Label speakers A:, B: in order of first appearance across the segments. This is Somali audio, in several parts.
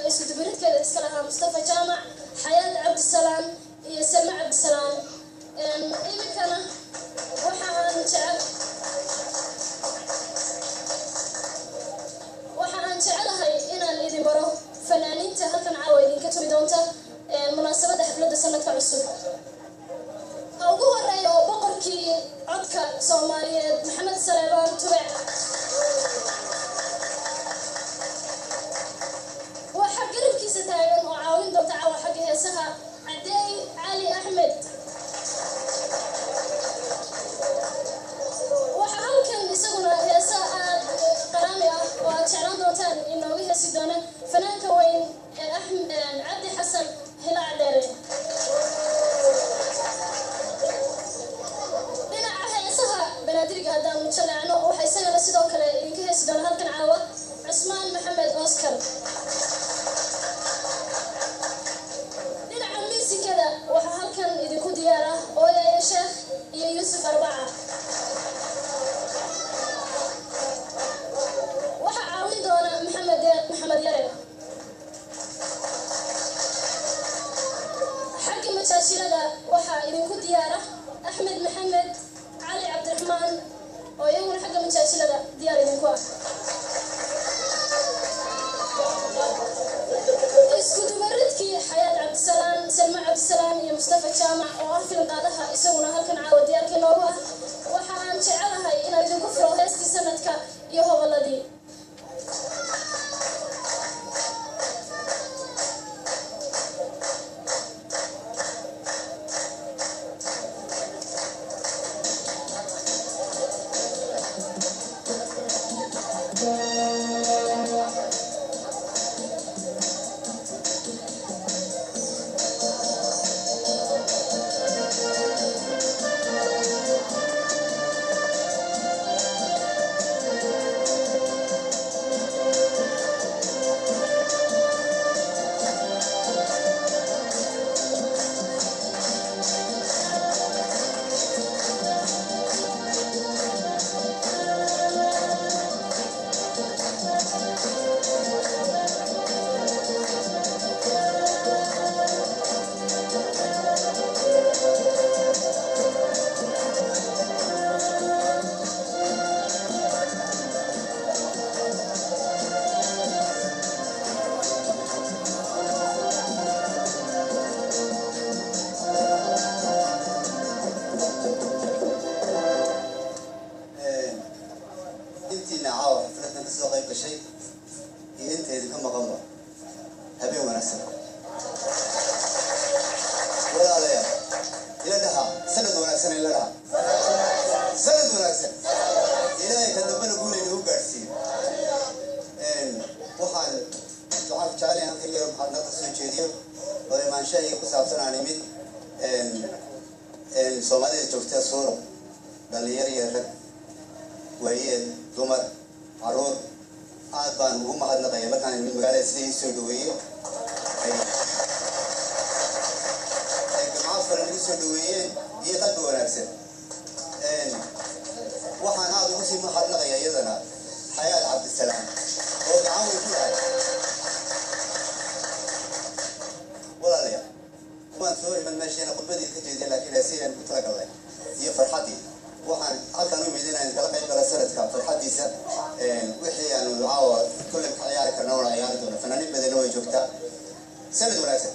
A: iskudubarid كذا إسكالها مصطفى جامع حياة عبد السلام يسمع عبد السلام إيه كان waxaan jecelahay inaan idin baro fanaaniinta halkan caawa idinka tumi doonta munaasabada xafladda sanadka cusub ugu horeeya oo boqorkii codka Soomaaliyeed Maxamed Saleebaan Tube waxa garabkiisa taagan oo caawin doonta caawa xagga heesaha Cadeey Cali Axmed isaguna heesa aad qaraami ah oo aad jeclaan doontaan inooga heesi doona fanaanka weyn ee Axmed Cabdi Xasan Hilaac Dheere dhinaca heesaha banaadiriga haddaan jeclaano waxa isagana sidoo kale idinka heesi doona halkan caawa Cusmaan Maxamed Oscar dhinaca muusikada waxa halkan idinku diyaara Ooyaya Sheekh iyo Yuusuf Arbaca محمد يارب حق مشاشيرة وحا إذن كنت ديارة أحمد محمد علي عبد الرحمن ويقول حق مشاشيرة ديارة إذن كوا اسكتوا بردكي حياة عبد السلام سلمى عبد السلام يا مصطفى جامع وأهفل قادها يسونا هلكن عاود ديارك نوبة وحا أنشعلها إنا إذن كفروا هستي سندك يهو الذي Soomaalida joogta Sooro dhalinyaro yar waayeen dumar caruur aad baan ugu mahadnaqayaa markaan magaalada sidii soo dhaweeyo ay gacmaha faran soo dhaweeyeen iyo qalbi wanaagsan waxaan aad ugu sii mahadnaqayaa iyadana Xayaat Cabdi Salaam oo gacan weyn ku lahayd walaalayaal waan soo iman meeshana qodbadii ka jeeday laakiin asiyan ku talagalay iyo farxadii waxaan halkan u midinaan kala qayb gala sanadka farxadiisa wixii aanu caawa kulli ka ciyaari karno oo ciyaari doono fanaaniin badan oo joogta sanad wanaagsan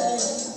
B: I'm